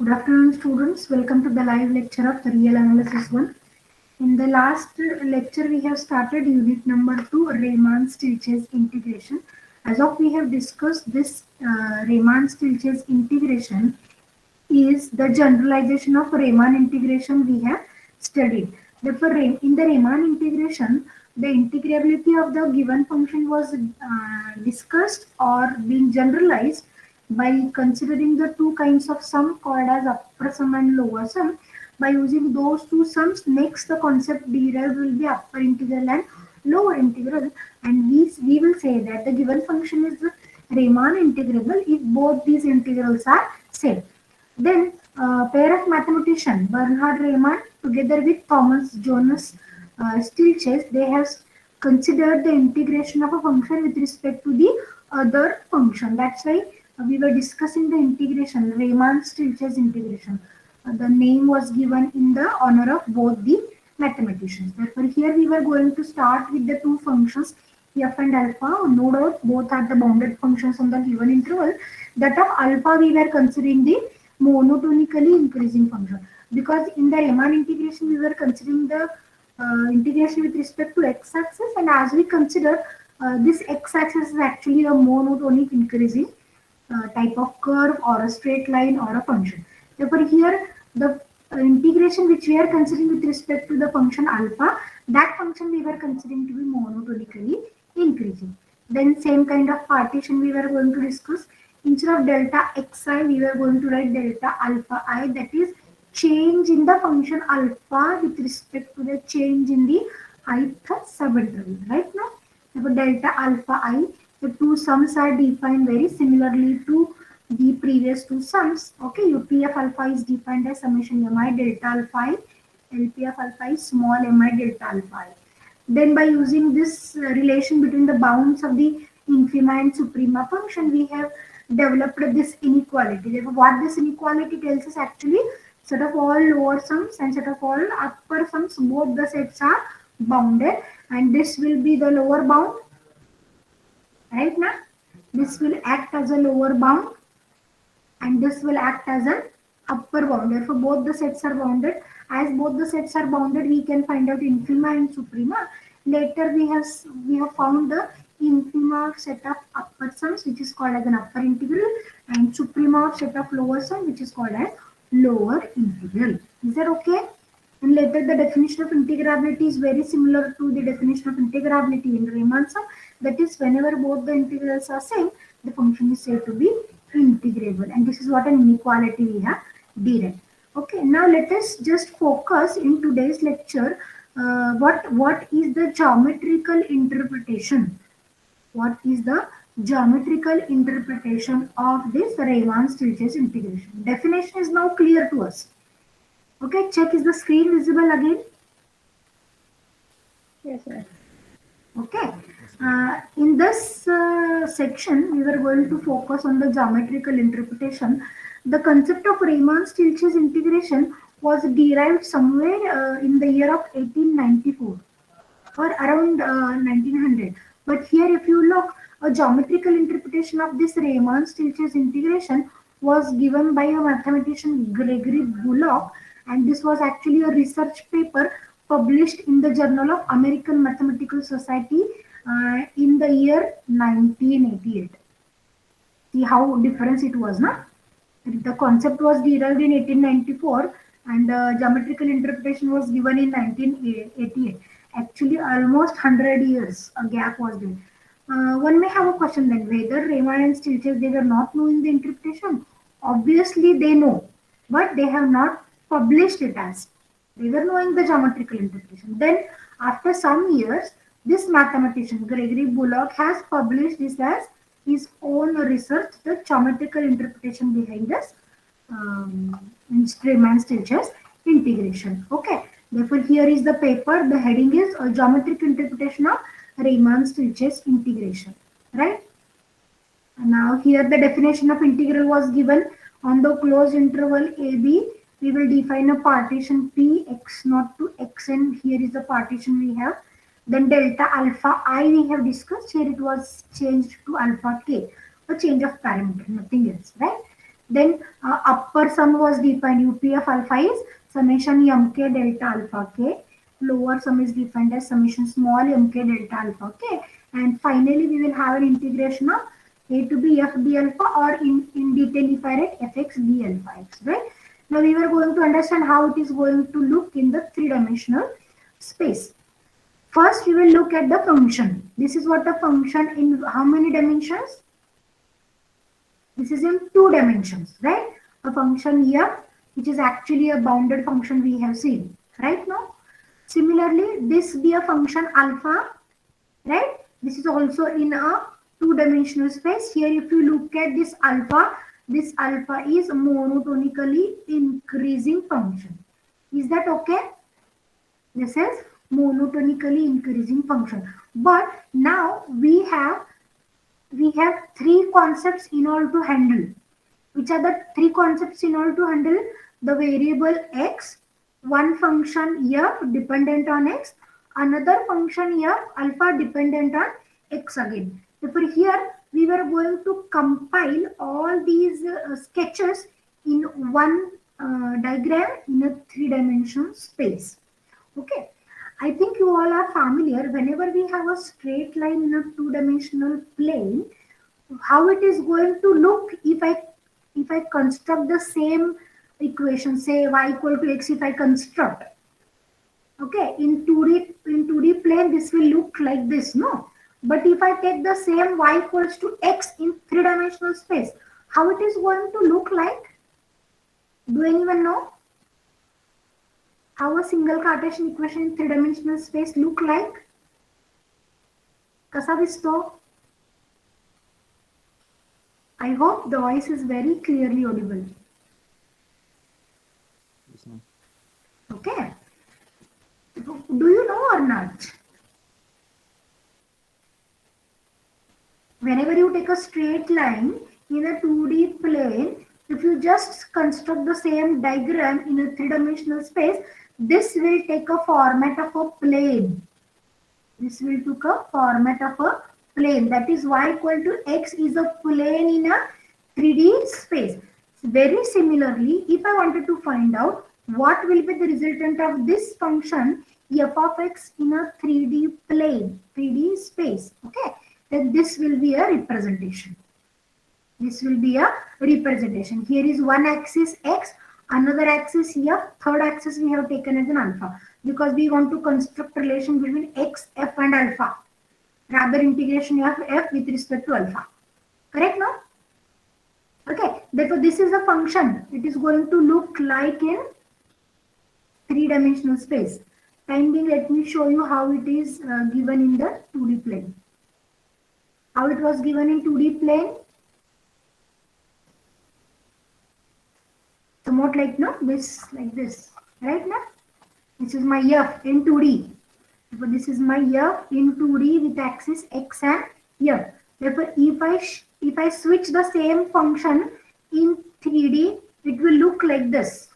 Good afternoon, students. Welcome to the live lecture of the Real Analysis 1. In the last lecture, we have started unit number 2, Riemann-Stieltjes integration. As of we have discussed this Riemann-Stieltjes integration is the generalization of Riemann integration we have studied. Therefore, in the Riemann integration, the integrability of the given function was discussed or being generalized by considering the two kinds of sum called as upper sum and lower sum. By using those two sums, next the concept derived will be upper integral and lower integral, and we will say that the given function is Riemann integrable if both these integrals are same. Then, pair of mathematician Bernhard Riemann together with Thomas Jonas Stieltjes, they have considered the integration of a function with respect to the other function. That's why we were discussing the integration, Riemann-Stieltjes integration. The name was given in the honor of both the mathematicians. Therefore, here we were going to start with the two functions f and alpha. No doubt both are the bounded functions on the given interval. That of alpha we were considering the monotonically increasing function, because in the Riemann integration we were considering the integration with respect to x-axis, and as we consider this x-axis is actually a monotonic increasing type of curve or a straight line or a function. Therefore, here the integration which we are considering with respect to the function alpha, that function we were considering to be monotonically increasing. Then same kind of partition we were going to discuss. Instead of delta xi, we were going to write delta alpha I, that is change in the function alpha with respect to the change in the ith subinterval. Right now, therefore delta alpha I, the two sums are defined very similarly to the previous two sums. Okay, UPF alpha is defined as summation mi delta alpha I, LPF alpha is small mi delta alpha I. Then by using this relation between the bounds of the infima and suprema function, we have developed this inequality. Therefore, what this inequality tells us, actually set of all lower sums and set of all upper sums, both the sets are bounded, and this will be the lower bound. Right now, this will act as a lower bound and this will act as an upper bound. Therefore, both the sets are bounded. As both the sets are bounded, we can find out infima and suprema. Later, we have found the infima of set of upper sums, which is called as an upper integral, and suprema of set of lower sum, which is called as lower integral. Is that okay? And later, the definition of integrability is very similar to the definition of integrability in Riemann sum. That is, whenever both the integrals are same, the function is said to be integrable, and this is what an inequality we have derived. Okay, now let us just focus in today's lecture. What is the geometrical interpretation? What is the geometrical interpretation of this Riemann-Stieltjes integration? Definition is now clear to us. Okay, check, is the screen visible again? Yes, sir. Okay. In this section, we were going to focus on the geometrical interpretation. The concept of Riemann-Stieltjes integration was derived somewhere in the year of 1894 or around 1900. But here, if you look, a geometrical interpretation of this Riemann-Stieltjes integration was given by a mathematician Gregory Bullock, and this was actually a research paper published in the Journal of American Mathematical Society in the year 1988. See how different it was, na? The concept was derived in 1894 and geometrical interpretation was given in 1988. Actually, almost 100 years a gap was there. One may have a question then, whether Riemann and Stieltjes, they were not knowing the interpretation. Obviously, they know, but they have not published it as. They were knowing the geometrical interpretation. Then, after some years, this mathematician, Gregory Bullock, has published this as his own research, the geometrical interpretation behind this Riemann-Stieltjes integration. Okay. Therefore, here is the paper. The heading is a geometric interpretation of Riemann-Stieltjes integration. Right. And now here the definition of integral was given on the closed interval AB. We will define a partition P x naught to xn. Here is the partition we have. Then delta alpha I we have discussed. Here it was changed to alpha k. A change of parameter, nothing else, right? Then upper sum was defined. UP of alpha is summation mk delta alpha k. Lower sum is defined as summation small mk delta alpha k. And finally, we will have an integration of a to b f d alpha, or in detail if I write fx d alpha x, right? Now we were going to understand how it is going to look in the three-dimensional space. First, we will look at the function. This is what a function in how many dimensions? This is in 2 dimensions, right? A function f, which is actually a bounded function we have seen, right now. Similarly, this be a function alpha, right? This is also in a 2-dimensional space. Here, if you look at this alpha is monotonically increasing function. Is that okay? This is monotonically increasing function. But now we have 3 concepts in order to handle. Which are the 3 concepts in order to handle? The variable x, one function f dependent on x, another function f alpha dependent on x again. Therefore, here we were going to compile all these sketches in one diagram in a 3-dimensional space. Okay. I think you all are familiar. Whenever we have a straight line in a 2-dimensional plane, how it is going to look if I construct the same equation, say y equal to x, if I construct, okay, in 2D plane, this will look like this, no? But if I take the same y equals to x in 3-dimensional space, how it is going to look like? Do anyone know? How a single Cartesian equation in 3-dimensional space look like? Kasa disto? I hope the voice is very clearly audible. Okay. Do you know or not? Whenever you take a straight line in a 2D plane, if you just construct the same diagram in a 3-dimensional space, this will take a format of a plane. This will take a format of a plane. That is y equal to x is a plane in a 3D space. Very similarly, if I wanted to find out what will be the resultant of this function f of x in a 3D plane, 3D space, okay, then this will be a representation. This will be a representation. Here is one axis x, another axis f, third axis we have taken as an alpha, because we want to construct relation between x, f and alpha. Rather integration of f with respect to alpha. Correct now? Okay, therefore this is a function. It is going to look like in 3-dimensional space. Time being, let me show you how it is given in the 2D plane. How it was given in 2D plane? Somewhat like no, this, like this, right now? This is my f in 2D. Therefore, this is my f in 2D with axis x and f. Therefore, if I switch the same function in 3D, it will look like this.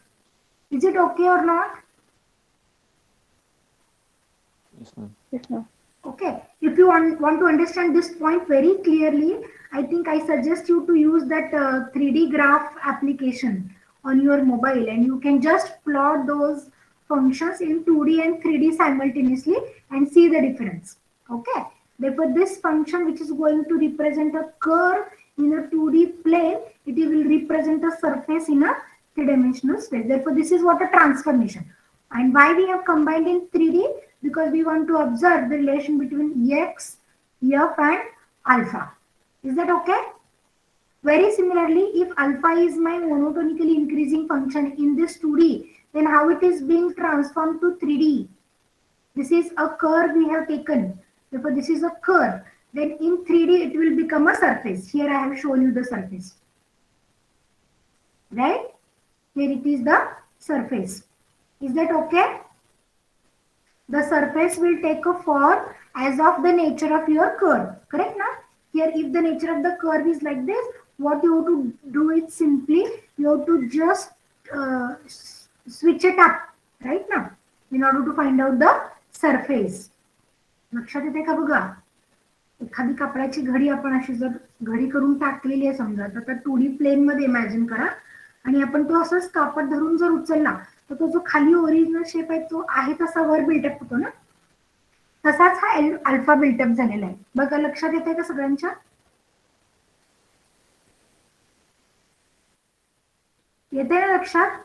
Is it okay or not? Yes, ma'am. Yes, ma'am. Okay. If you want to understand this point very clearly, I think I suggest you to use that 3D graph application on your mobile, and you can just plot those functions in 2D and 3D simultaneously and see the difference. Okay. Therefore, this function, which is going to represent a curve in a 2D plane, it will represent a surface in a 3-dimensional space. Therefore, this is what a transformation. And why we have combined in 3D? Because we want to observe the relation between x, f and alpha. Is that okay? Very similarly, if alpha is my monotonically increasing function in this 2D, then how it is being transformed to 3D? This is a curve we have taken. Therefore, this is a curve. Then in 3D, it will become a surface. Here I have shown you the surface. Right? Here it is the surface. Is that okay? The surface will take a form as of the nature of your curve. Correct now? Here, if the nature of the curve is like this, what you have to do is simply, you have to just switch it up. Right now? In order to find out the surface. लक्षात येते का बघा? एखादी कपड्याची घडी आपण अशी जर घडी करून टाकलेली आहे समजा, तर 2D प्लेन मध्ये इमॅजिन करा आणि आपण तो असंच कापड धरून जर उचलला तर तो जो खाली ओरिजिनल शेप आहे तो आहे तसा वर बिल्डअप होतो ना, तसाच हा अल्फा बिल्डअप झालेला आहे. बघा लक्षात येते का सगळ्यांच्या? येते ना लक्षात?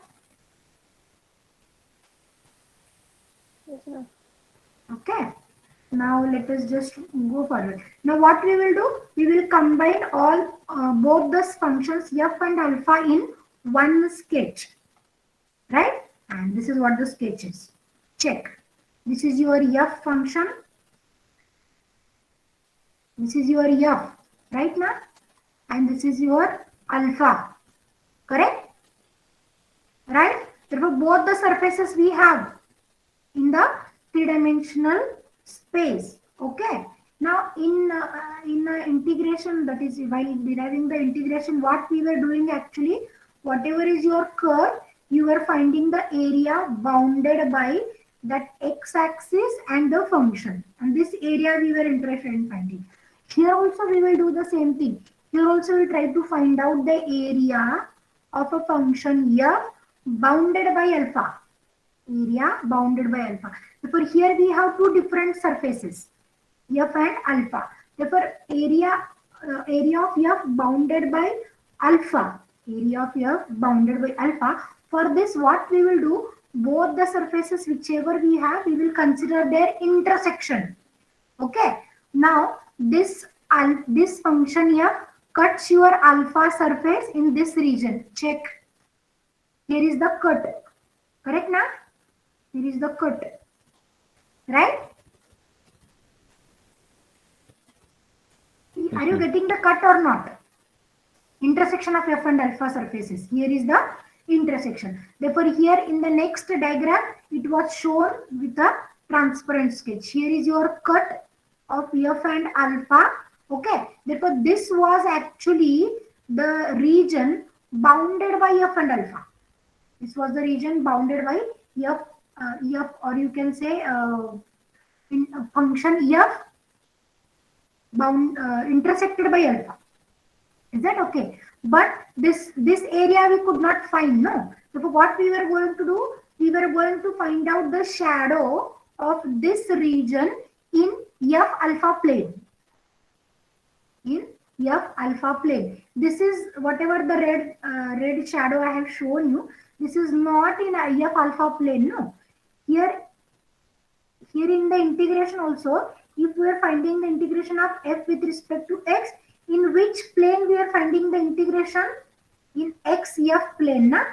Okay. Now let us just go forward. Now what we will do? We will combine all both the functions f and alpha in one sketch, right? And this is what the sketch is. Check. This is your f function. This is your f, right now? And this is your alpha, correct? Right? Therefore, both the surfaces we have in the three-dimensional space. Okay. Now in integration, that is while deriving the integration, what we were doing actually, whatever is your curve, you were finding the area bounded by that x-axis and the function, and this area we were interested in finding. Here also we will do the same thing. Here also we try to find out the area of a function f bounded by alpha. Area bounded by alpha. Therefore, here we have two different surfaces, f and alpha. Therefore, area of f bounded by alpha. Area of f bounded by alpha. For this, what we will do? Both the surfaces, whichever we have, we will consider their intersection. Okay. Now, this function f cuts your alpha surface in this region. Check. Here is the cut. Correct now? Here is the cut, right? Are you getting the cut or not? Intersection of f and alpha surfaces. Here is the intersection. Therefore, here in the next diagram, it was shown with a transparent sketch. Here is your cut of f and alpha. Okay. Therefore, this was actually the region bounded by f and alpha. This was the region bounded by f, or you can say in a function f bound intersected by alpha. Is that okay? But this area we could not find, no. So what we were going to do? We were going to find out the shadow of this region in f alpha plane. In f alpha plane. This is whatever the red shadow I have shown you. This is not in f alpha plane, no. Here in the integration also, if we are finding the integration of f with respect to x, in which plane we are finding the integration? In xf plane, na?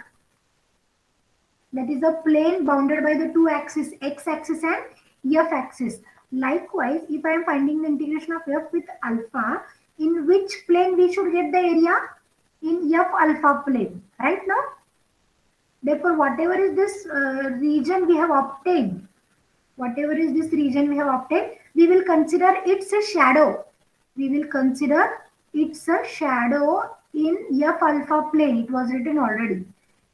That is the plane bounded by the two axes, x-axis and f-axis. Likewise, if I am finding the integration of f with alpha, in which plane we should get the area? In f alpha plane, right now? Therefore, whatever is this region we have obtained, we will consider it's a shadow. We will consider it's a shadow in f alpha plane. It was written already.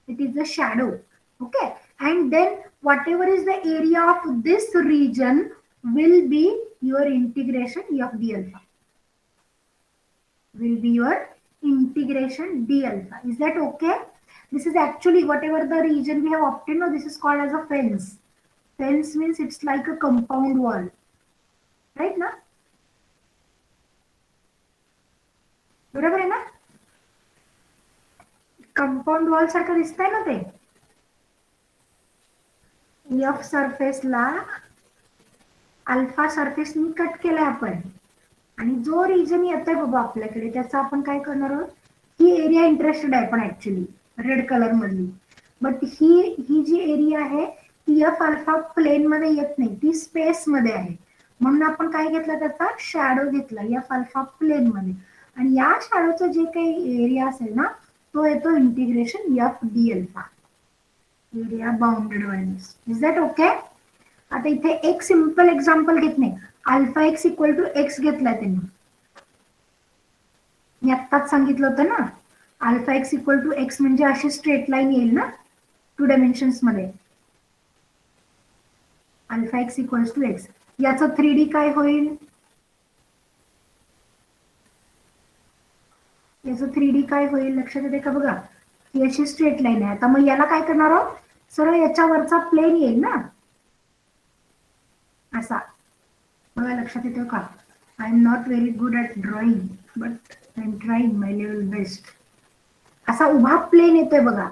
It is a shadow. Okay. And then whatever is the area of this region will be your integration f d alpha. Will be your integration d alpha. Is that okay? This is actually whatever the region we have obtained. No, this is called as a fence. Fence means it's like a compound wall. Right now? बरोबर आहे ना? Compound wall सारखं दिसतंय ना ते. F सरफेसला alpha सरफेसनी cut केलाय आपण, आणि जो रिजन येतोय बाबा आपल्याकडे त्याचा आपण काय करणार आहोत? ही एरिया इंटरेस्टेड आहे पण ऍक्च्युली रेड कलर मधली, बट ही जी एरिया आहे ती एफ अल्फा प्लेन मध्ये येत नाही, ती स्पेस मध्ये आहे. म्हणून आपण काय घेतलं? त्याचा शॅडो घेतला एफ अल्फा प्लेन मध्ये, आणि या शॅडोचा जे काही एरिया असेल ना तो येतो integration F D alpha. Area bounded by this. Is that okay? आता इथे एक सिंपल एक्झाम्पल घेतले. Alpha x equal to x घेतलाय त्यांनी. मी आत्ताच सांगितलं होतं ना, alpha x equal to x म्हणजे अशी स्ट्रेट लाईन येईल ना टू डायमेन्शन्स मध्ये. Alpha x equals to x. याचं 3D काय होईल? याचं 3D काय होईल लक्षात येते का? बघा, ही अशी स्ट्रेट लाईन आहे. आता मग याला काय करणार आहोत, सरळ याच्यावरचा प्लेन येईल ना असा. बघा लक्षात येतो का? I am not very good at drawing but I am trying my level best. असा उभा प्लेन येतोय बघा.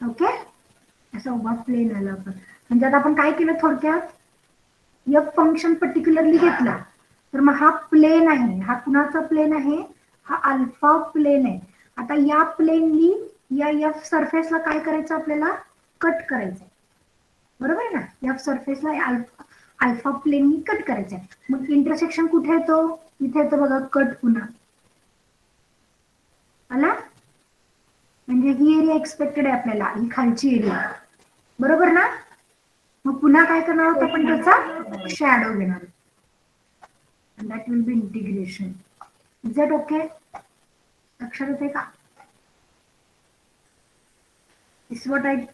ओके, असा उभा प्लेन आला आपण. म्हणजे आता आपण काय केलं थोडक्यात, एफ फंक्शन पर्टिक्युलरली घेतला तर मग हा प्लेन आहे. हा कुणाचा प्लेन आहे? हा अल्फा प्लेन आहे. आता या प्लेननी या एफ सरफेसला काय करायचं आपल्याला, कट करायचंय. बरोबर आहे ना, एफ सरफेसला अल्फा प्लेननी कट करायचंय. मग इंटरसेक्शन कुठे येतो, इथे येतो बघा कट पुन्हा आला. म्हणजे ही एरिया एक्सपेक्टेड आहे आपल्याला, ही खालची एरिया. बरोबर ना. मग पुन्हा काय करणार आहोत आपण, त्याचा शॅडो घेणार. and that will be integration. Is that okay? लक्षात येते का? This is what I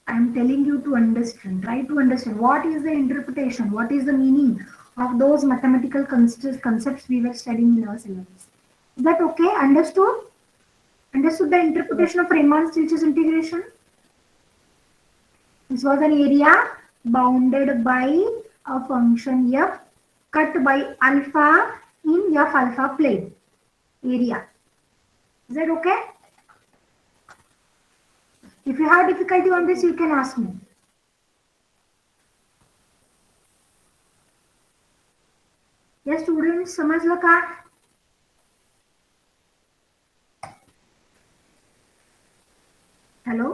am telling you to understand. Try to understand what is the interpretation, what is the meaning of those mathematical concepts we were studying in our syllabus. Is that okay? Understood? Understood the interpretation of Riemann-Stieltjes integration? This was an area bounded by a function f cut by alpha in f alpha plane area. Is that okay? If you have difficulty on this, you can ask me. Yes, students, समजलं का? Hello,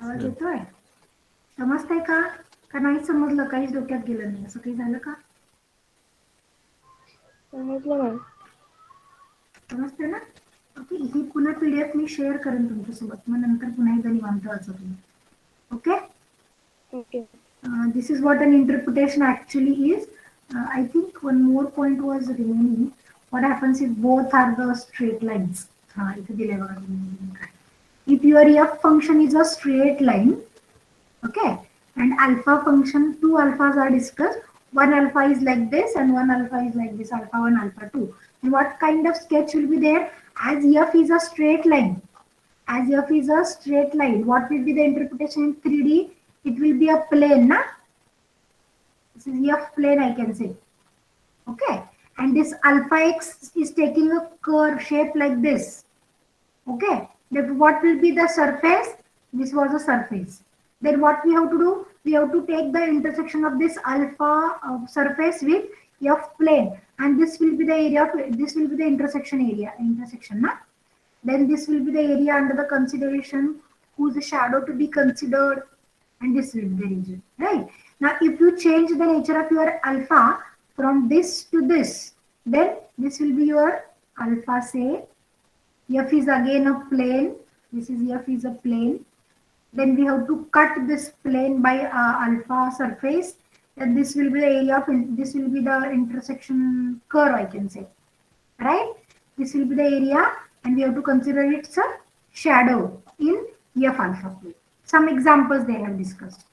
आवाज येतोय? समजतंय का? का नाही समजलं, काहीच डोक्यात गेलं नाही, असं काही झालं का? समजलं. समजते ना? ओके, ही पुन्हा पीडीएफ मी शेअर करेन तुमच्यासोबत, मग नंतर पुन्हा एकदा निवांत वाचा तुम्ही. Okay. Okay. This is what an interpretation actually is. I think one more point was remaining. What happens if both are the straight lines? If your f function is a straight line, okay, and alpha function, two alphas are discussed. One alpha is like this and one alpha is like this, alpha 1, alpha 2. And what kind of sketch will be there? As f is a straight line, as f is a straight line, what will be the interpretation in 3D? It will be a plane, na? This is f plane, I can say. Okay, and this alpha x is taking a curve shape like this. Okay, then what will be the surface? This was a surface. Then what we have to do? We have to take the intersection of this alpha surface with f plane, and this will be the area of, this will be the intersection area, intersection, na? Then this will be the area under the consideration, whose shadow to be considered, and this will be the region, right? Now, if you change the nature of your alpha from this to this, then this will be your alpha, say, f is again a plane, this is f is a plane. Then we have to cut this plane by alpha surface, and this will be the area of, this will be the intersection curve, I can say, right? This will be the area, and we have to consider it's a shadow in f alpha plane. Some examples they have discussed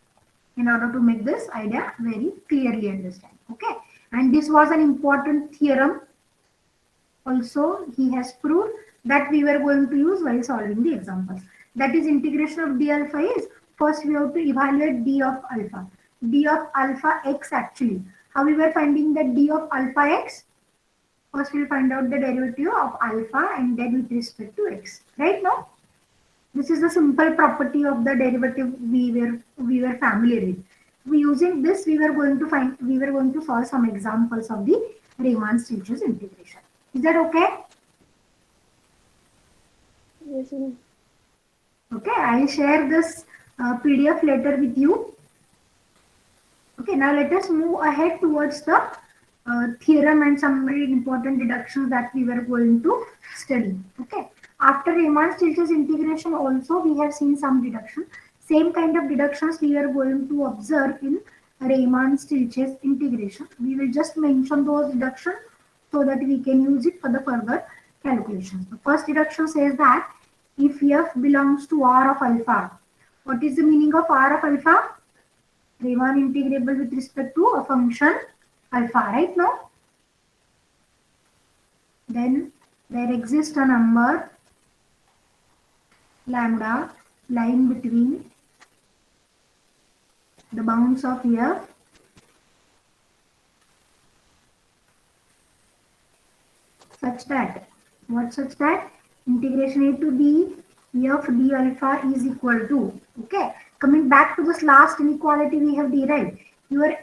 in order to make this idea very clearly understand. Okay, and this was an important theorem also he has proved that we were going to use while solving the examples. That is, integration of d alpha is, first we have to evaluate d of alpha. D of alpha x actually. How we were finding that d of alpha x? First we'll find out the derivative of alpha and then with respect to x. Right now? This is the simple property of the derivative we were familiar with. Using this, we were going to solve some examples of the Riemann-Stieltjes integration. Is that okay? Yes, ma'am. Okay, I will share this PDF later with you. Okay, now let us move ahead towards the theorem and some very important deductions that we were going to study. Okay, after Riemann-Stieltjes integration also we have seen some deduction. Same kind of deductions we are going to observe in Riemann-Stieltjes integration. We will just mention those deductions so that we can use it for the further calculations. The first deduction says that if f belongs to R of alpha, what is the meaning of R of alpha? Riemann integrable with respect to a function alpha, right now? Then there exists a number lambda lying between the bounds of F such that, what such that integration a to b f d alpha is equal to, okay, coming back to this last inequality we have derived, your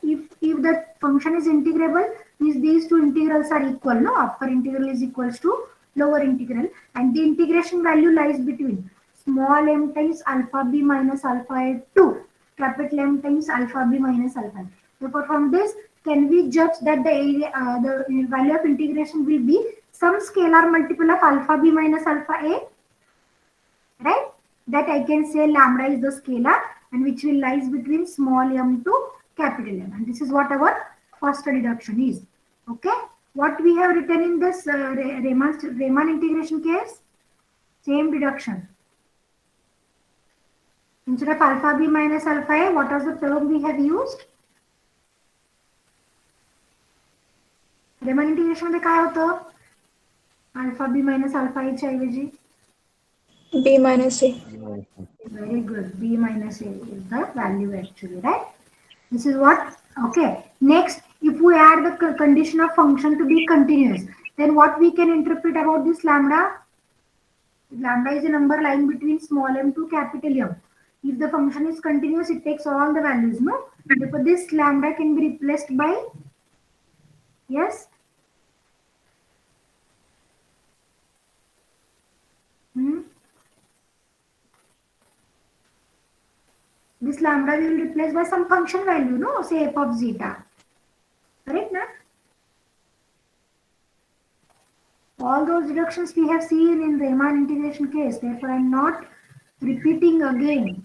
if the function is integrable means these two integrals are equal, no, upper integral is equals to lower integral, and the integration value lies between small m times alpha b minus alpha a to capital M times alpha b minus alpha. Therefore, from this, can we judge that the area, the value of integration will be some scalar multiple of alpha b minus alpha a, right? That I can say lambda is the scalar and which will lies between small m to capital M. And this is what our first deduction is. Okay. What we have written in this Riemann integration case? Same deduction. Instead of alpha b minus alpha a, what was the term we have used? Riemann integration मध्ये काय होतं? Alpha B minus alpha ए च्या ऐवजी B minus A. very good, b minus a is the value actually, right? This is what, okay. Next, if we add the condition of function to be continuous, then what we can interpret about this lambda? Lambda is a number lying between small m to capital M. If the function is continuous, it takes all the values, no? Therefore, this lambda can be replaced by, yes? This lambda we will replace by some function value, no? Say f of zeta. Correct, na? All those deductions we have seen in Riemann integration case. Therefore, I am not repeating again.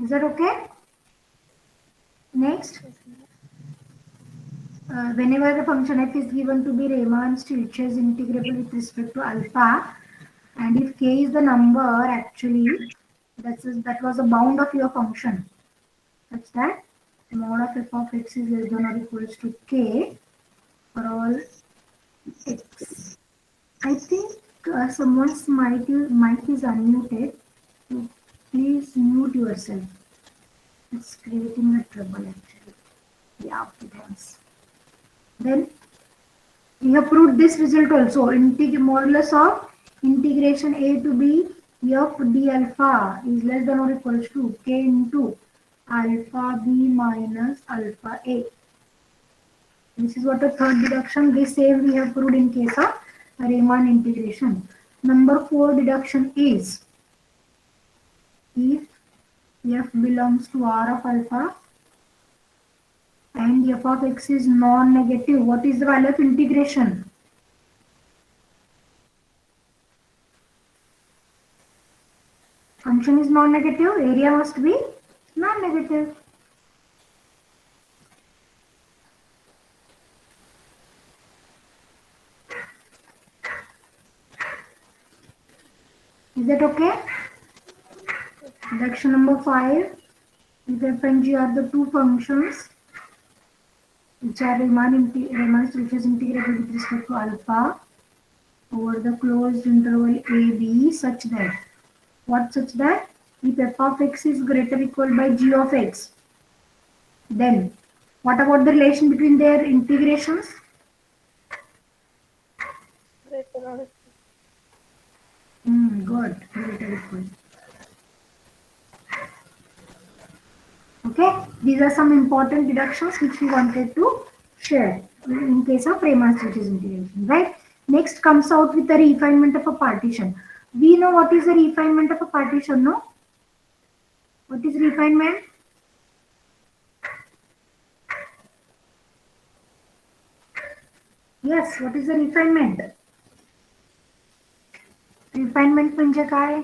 Is that okay? Next, whenever the function f is given to be Riemann-Stieltjes integrable with respect to alpha, and if k is the number actually that was a bound of your function, such that mod of f of x is less than or equals to k for all x. I think someone's mic is unmuted. So please mute yourself. It's creating a trouble actually. Yeah, okay, thanks. Then we have proved this result also. Modulus of integration a to b f d alpha is less than or equals to k into alpha b minus alpha a. This is what the third deduction. This same we have proved in case of Riemann integration. Number 4 deduction is if f belongs to R of alpha and f of x is non-negative, what is the value of integration? Function is non-negative, area must be non-negative. Is that okay? Deduction number 5. If f and g are the two functions which are Riemann-Stieltjes integrable with respect to alpha over the closed interval AB such that, what such that? If f of x is greater or equal by g of x, then what about the relation between their integrations? Good. Greater or equal. Okay, these are some important deductions which we wanted to share in case of Riemann-Stieltjes integration, right? Next comes out with the refinement of a partition. We know what is the refinement of a partition, no? What is refinement? Yes, what is the refinement? Refinement म्हणजे काय?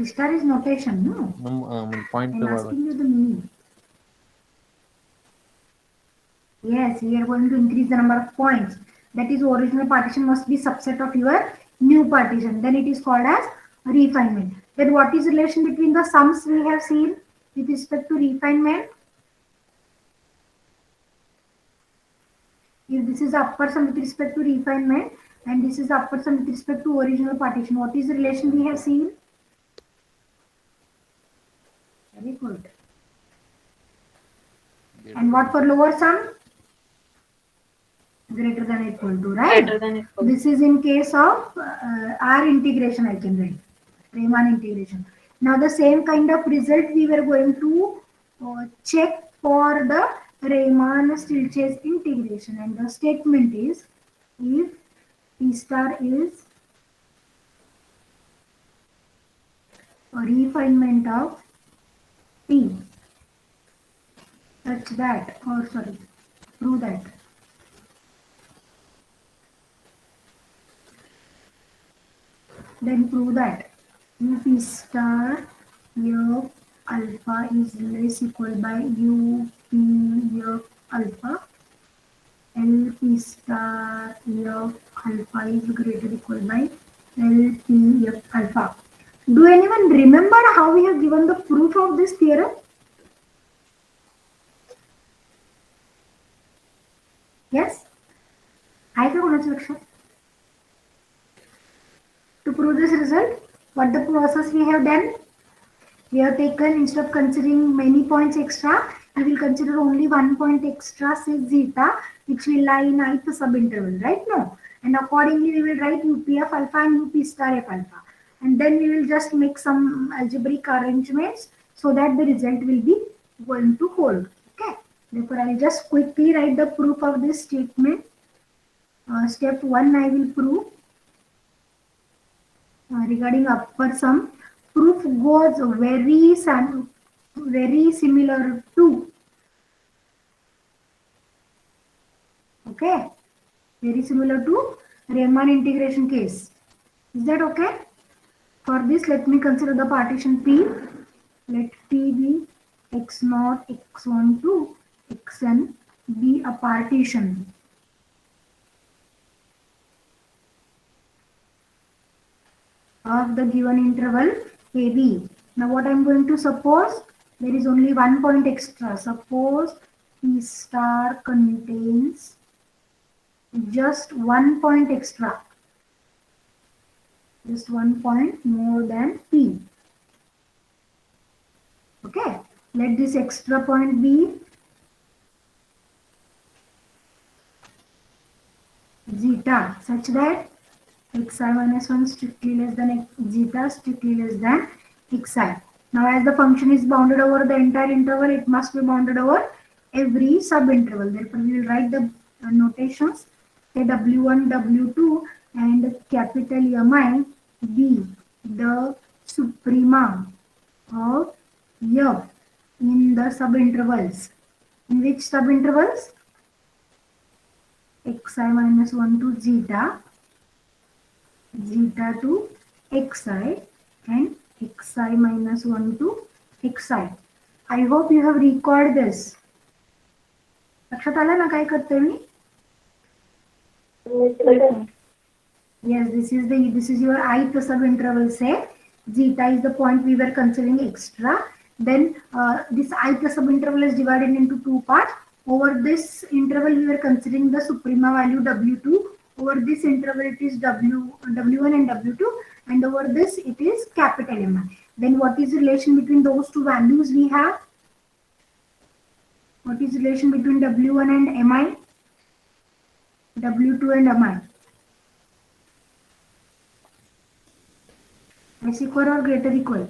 Star is notation, no? Point I'm asking you the meaning. Yes, we are going to increase the number of points. That is, original partition must be subset of your new partition. Then it is called as refinement. Then what is relation between the sums we have seen with respect to refinement? If this is the upper sum with respect to refinement and this is the upper sum with respect to original partition, what is the relation we have seen? Very good. And what for lower sum? Greater than equal to, right? Greater than equal. This is in case of R integration, I can write. Riemann integration. Now the same kind of result we were going to check for the Riemann-Stieltjes integration, and the statement is if P star is a refinement of P such that, or sorry, prove that then prove that P star of alpha is less equal by UP of alpha, LP star of alpha is greater equal by LP of alpha. Do anyone remember how we have given the proof of this theorem? Yes? I can answer. To prove this result, what the process we have done? We have taken, instead of considering many points extra, we will consider only 1 point extra, say zeta, which will lie in ith subinterval, right? No. And accordingly, we will write UP of alpha and UP star of alpha. And then we will just make some algebraic arrangements so that the result will be going to hold. Okay. Therefore, I will just quickly write the proof of this statement. Step 1, I will prove. Regarding upper sum, proof goes very similar to, okay, very similar to Riemann integration case. Is that okay? For this, let me consider the partition P. Let P be x0, x1 to xn be a partition. Of the given interval AB. Now what I am going to suppose, there is only 1 point extra. Suppose P star contains just 1 point extra. Just 1 point more than P. Okay. Let this extra point be zeta such that xi minus 1 strictly less than zeta strictly less than xi. Now as the function is bounded over the entire interval, it must be bounded over every subinterval. Therefore, we will write the notations, say W1, W2 and capital Mi be the suprema of F in the subintervals. In which subintervals? Xi minus 1 to zeta, zeta to xi and xi minus 1 to xi. I hope you have recalled this. लक्षात आलं ना काय करते मी? Yes, this is your ith subinterval. Say zeta is the point we were considering extra. Then this ith subinterval is divided into 2 parts. Over this interval we were considering the suprema value W2. Over this interval it is W1 and W2, and over this it is capital Mi. Then what is the relation between those two values we have? What is the relation between W1 and Mi? W2 and Mi? Less equal or greater equal?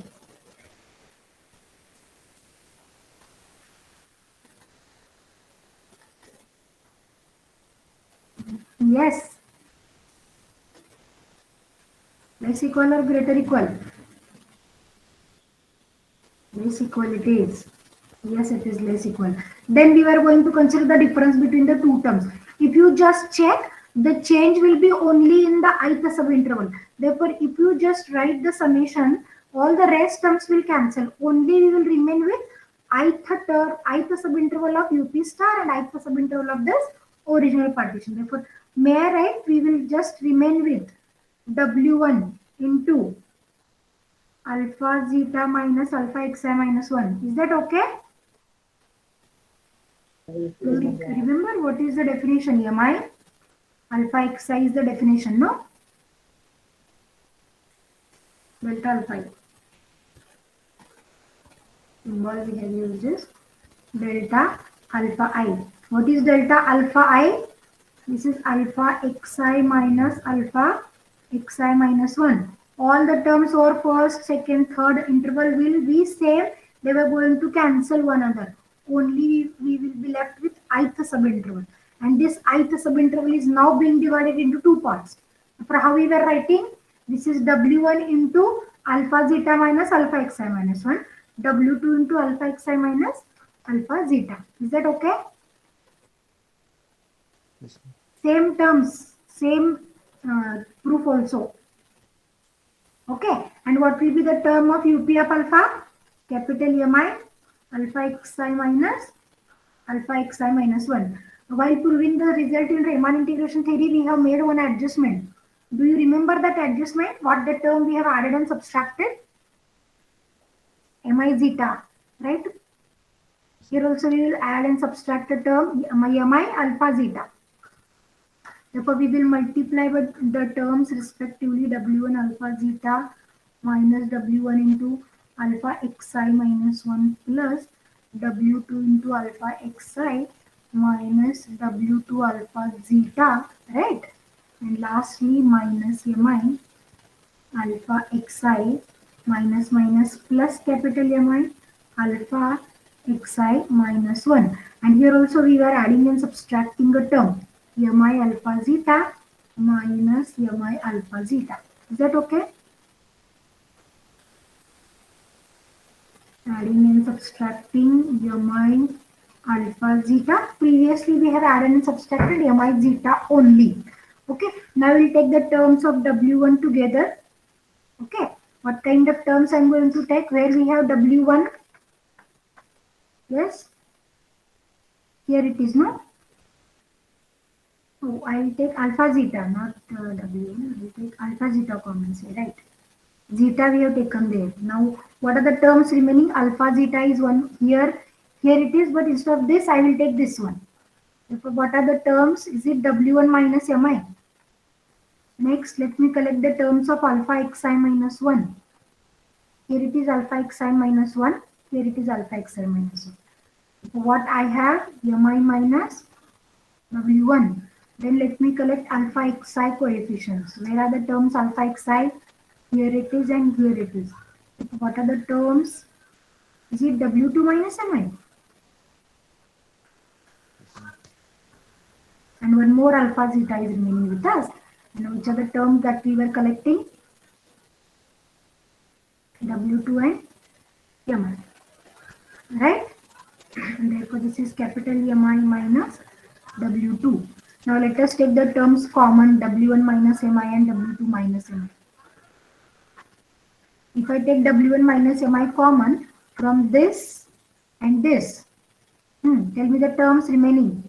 Yes. Less equal or greater equal? Less equal it is. Yes, it is less equal. Then we are going to consider the difference between the two terms. If you just check, the change will be only in the ith subinterval. Therefore, if you just write the summation, all the rest terms will cancel. Only we will remain with ith subinterval of UP star and ith subinterval of this original partition. Therefore, may I write, we will just remain with W1 into alpha zeta minus alpha xi minus 1. Is that okay? Remember what is the definition? Mi alpha xi is the definition, no? Delta alpha I. Symbol we have used is delta alpha I. What is delta alpha I? This is alpha xi minus alpha xi minus 1. All the terms over first, second, third interval will be same. They were going to cancel one another. Only we will be left with ith subinterval. And this ith subinterval is now being divided into two parts. For how we were writing, this is W1 into alpha zeta minus alpha xi minus 1. W2 into alpha xi minus alpha zeta. Is that okay? Yes. Same terms, same proof also. Okay, and what will be the term of UP of alpha? Capital Mi alpha xi minus alpha xi minus 1. While proving the result in Riemann integration theory, we have made one adjustment. Do you remember that adjustment? What the term we have added and subtracted? Mi zeta, right? Here also we will add and subtract the term Mi alpha zeta. Therefore, we will multiply by the terms respectively W1 alpha zeta minus W1 into alpha xi minus 1 plus W2 into alpha xi minus W2 alpha zeta, right? And lastly, minus Mi alpha xi minus plus capital Mi alpha xi minus 1. And here also we were adding and subtracting a term. Mi alpha zeta minus Mi alpha zeta. Is that okay? Adding and subtracting Mi alpha zeta. Previously we have added and subtracted Mi zeta only. Okay. Now we'll take the terms of W1 together. Okay. What kind of terms I'm going to take? Where we have W1? Yes. Here it is, no? Oh, I will take alpha zeta, not W. I will take alpha zeta common, say, right? Zeta we have taken there. Now, what are the terms remaining? Alpha zeta is one here. Here it is, but instead of this, I will take this one. Therefore, what are the terms? Is it W1 minus Mi? Next, let me collect the terms of alpha xi minus 1. Here it is alpha xi minus 1. Here it is alpha xi minus 1. What I have? Mi minus W1. Then let me collect alpha xi coefficients. Where are the terms alpha xi? Here it is and here it is. What are the terms? Is it W2 minus Mi? And one more alpha zeta is remaining with us. And which are the terms that we were collecting? W2 and Mi. Right? And therefore this is capital Mi minus W2. Now let us take the terms common, W1 minus Mi and W2 minus Mi. If I take W1 minus Mi common from this and this, tell me the terms remaining.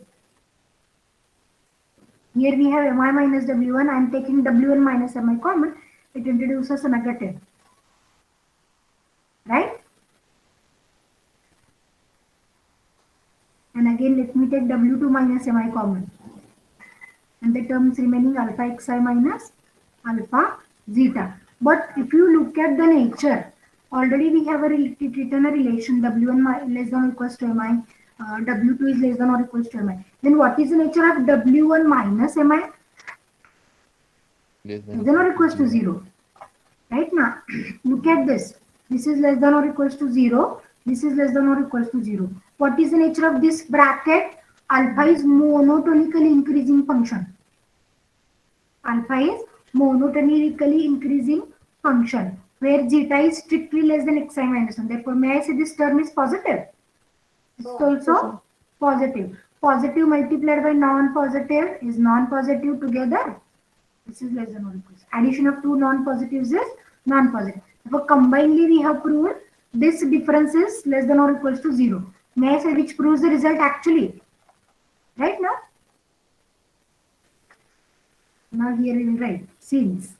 Here we have Mi minus W1. I am taking W1 minus Mi common. It introduces a negative. Right? And again let me take W2 minus Mi common. And the terms remaining alpha xi minus alpha zeta. But if you look at the nature, already we have written a relation W1 less than or equals to Mi, W2 is less than or equals to Mi. Then what is the nature of W1 minus Mi? Less than or equals to 0. Right now, look at this. This is less than or equals to 0. This is less than or equals to 0. What is the nature of this bracket? Alpha is monotonically increasing function. Alpha is monotonically increasing function where zeta is strictly less than xi minus 1. Therefore, may I say this term is positive? It's also positive. Positive multiplied by non-positive is non-positive together. This is less than or equals. Addition of two non-positives is non-positive. Therefore, combinedly we have proved this difference is less than or equals to 0. May I say which proves the result actually? Right now? Now here we will write since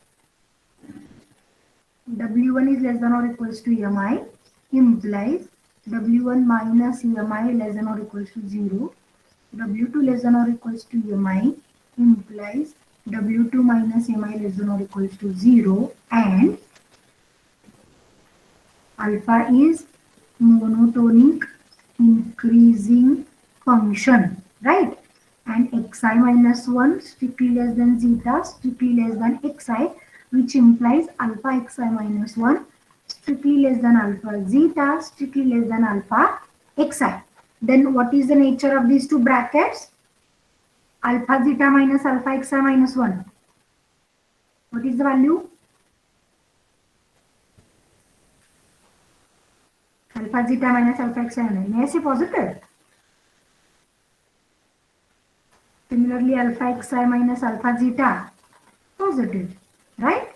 W1 is less than or equals to EMI implies W1 minus EMI less than or equals to 0. W2 less than or equals to EMI implies W2 minus EMI less than or equals to 0, and alpha is monotonic increasing function, right? And xi minus 1 strictly less than zeta strictly less than xi, which implies alpha xi minus 1 strictly less than alpha zeta strictly less than alpha xi. Then what is the nature of these two brackets? Alpha zeta minus alpha xi minus 1. What is the value? Alpha zeta minus alpha xi minus. May I say positive? Similarly, alpha xi minus alpha zeta, positive, right?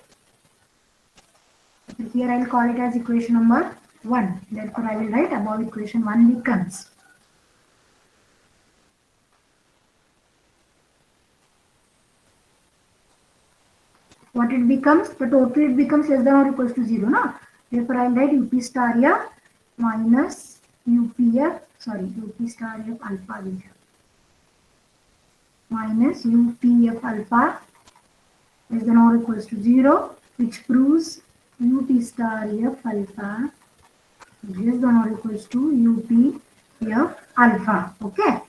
So here I will call it as equation number 1. Therefore, I will write above equation 1 becomes. What it becomes? The total it becomes less than or equals to 0. No? Therefore, I will write UP star F minus UP star F alpha beta minus UP of alpha less than or equals to 0, which proves UP star F alpha less than or equals to UP of alpha. Okay.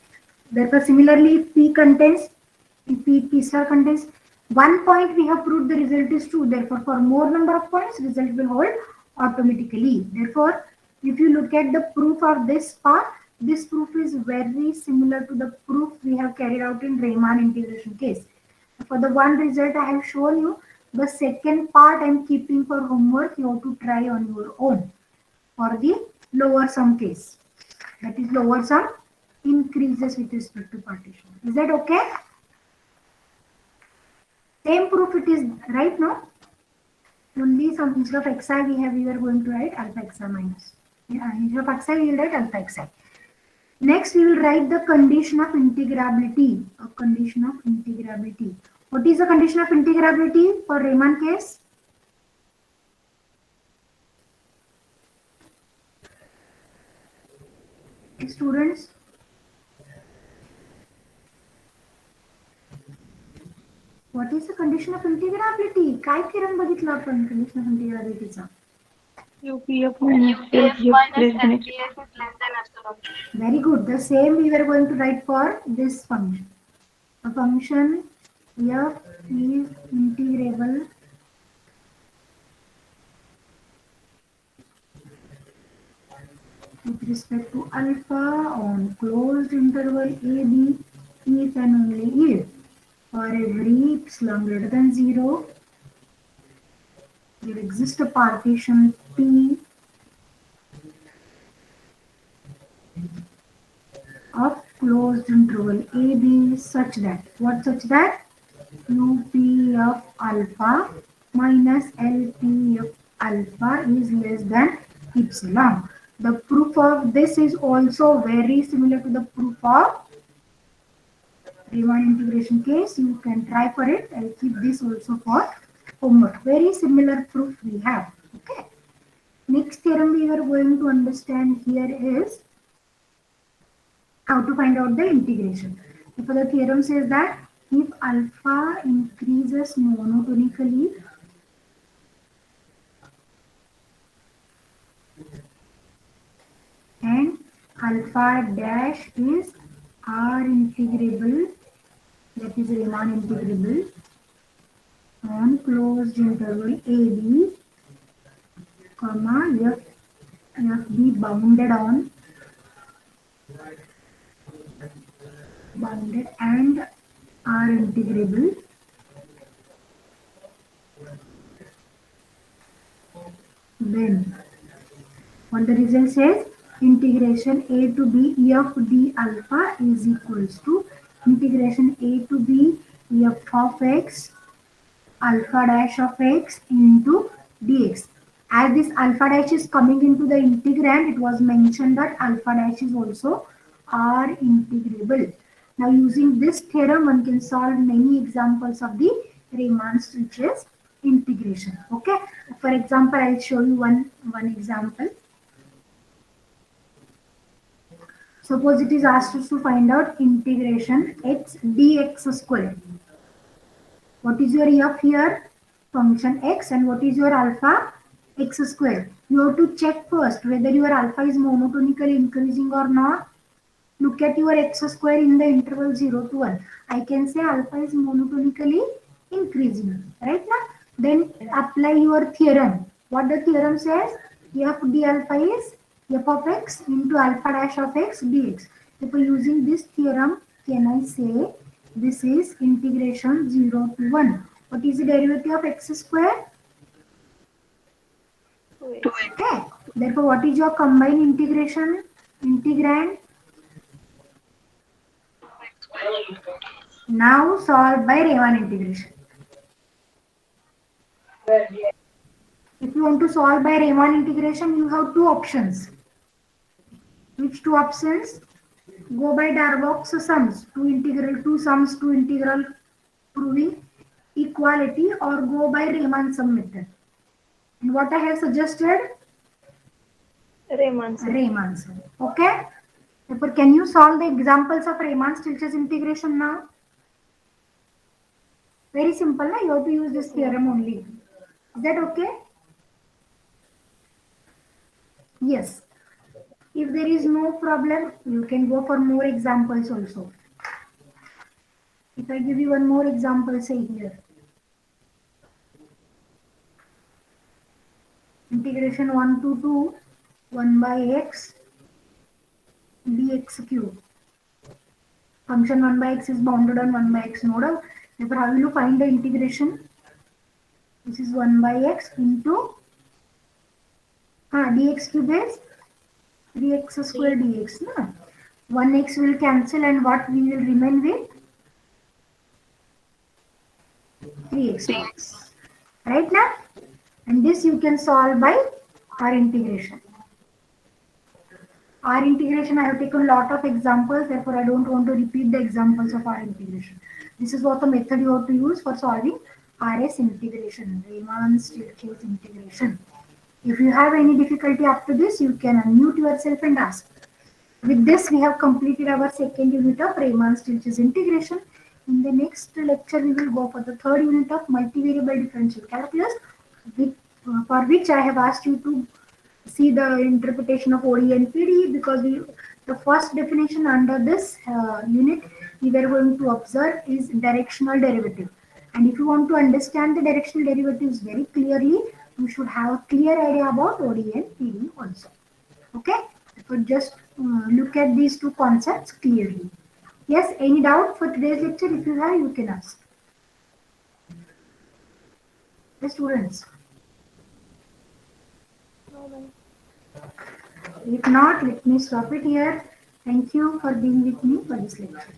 Therefore, similarly, if P star contains 1 point, we have proved the result is true. Therefore, for more number of points, result will hold automatically. Therefore, if you look at the proof of this part, this proof is very similar to the proof we have carried out in Riemann integration case. For the one result I have shown you, the second part I am keeping for homework. You have to try on your own for the lower sum case. That is, lower sum increases with respect to partition. Is that okay? Same proof it is right now. Only some instead of xi we are going to write alpha xi minus. Instead of xi we will write alpha xi. Next we will write the condition of integrability. A condition of integrability. What is the condition of integrability for Riemann case? Students, what is the condition of integrability? काय theorem बघितला आपण condition of integrability चा? UPF minus LPF less than epsilon. Very good. The same we were going to write for this function. A function f is integrable with respect to alpha on closed interval AB if and only if for every epsilon greater than 0 there exists a partition P of closed interval AB such that, what such that? UP of alpha minus LP of alpha is less than epsilon. The proof of this is also very similar to the proof of Riemann integration case. You can try for it. I'll keep this also for homework. Very similar proof we have. Okay. Next theorem we are going to understand here is how to find out the integration. So the theorem says that if alpha increases monotonically and alpha dash is R integrable, that is Riemann integrable on closed interval AB, comma f be bounded and are integrable, then what the result says, integration a to b f d alpha is equals to integration a to b f of x alpha dash of x into dx. As this alpha dash is coming into the integrand, it was mentioned that alpha dash is also are integrable. Now using this theorem, one can solve many examples of the Riemann-Stieltjes integration. Okay. For example, I'll show you one example. Suppose it is asked us to find out integration x dx square. What is your f here? Function x, and what is your alpha? X square. You have to check first whether your alpha is monotonically increasing or not. Look at your x square in the interval 0 to 1. I can say alpha is monotonically increasing. Right now? Then apply your theorem. What the theorem says? F d alpha is f of x into alpha dash of x dx. If using this theorem, can I say this is integration 0 to 1. What is the derivative of x square? 2x. Okay. Therefore, what is your combined integration? Integrand. Now solve by Riemann integration. If you want to solve by Riemann integration, you have two options. Which two options? Go by Darboux sums, two sums to integral proving equality, or go by Riemann sum method. And what I have suggested? Riemann sum. Riemann sum. Okay. Therefore, can you solve the examples of Riemann-Stieltjes integration now? Very simple, na? You have to use this theorem only. Is that okay? Yes. If there is no problem, you can go for more examples also. If I give you one more example, say here. Integration 1 to 2, 1 by x dx cube. Function 1 by x is bounded on 1 by x node. Therefore, how will you find the integration? This is 1 by x into dx cube is 3x square dx. No? 1x will cancel, and what we will remain with? 3x. Right now? And this you can solve by R integration. R integration, I have taken a lot of examples, therefore I don't want to repeat the examples of R integration. This is what the method you have to use for solving RS integration, Riemann-Stieltjes integration. If you have any difficulty after this, you can unmute yourself and ask. With this, we have completed our second unit of Riemann-Stieltjes integration. In the next lecture, we will go for the third unit of multivariable differential calculus, for which I have asked you to see the interpretation of ODE and PDE, because the first definition under this unit we were going to observe is directional derivative. And if you want to understand the directional derivatives very clearly, you should have a clear idea about ODE and PDE also. Okay? So just look at these two concepts clearly. Yes, any doubt for today's lecture? If you have, you can ask. The students. If not, let me stop it here. Thank you for being with me for this lecture.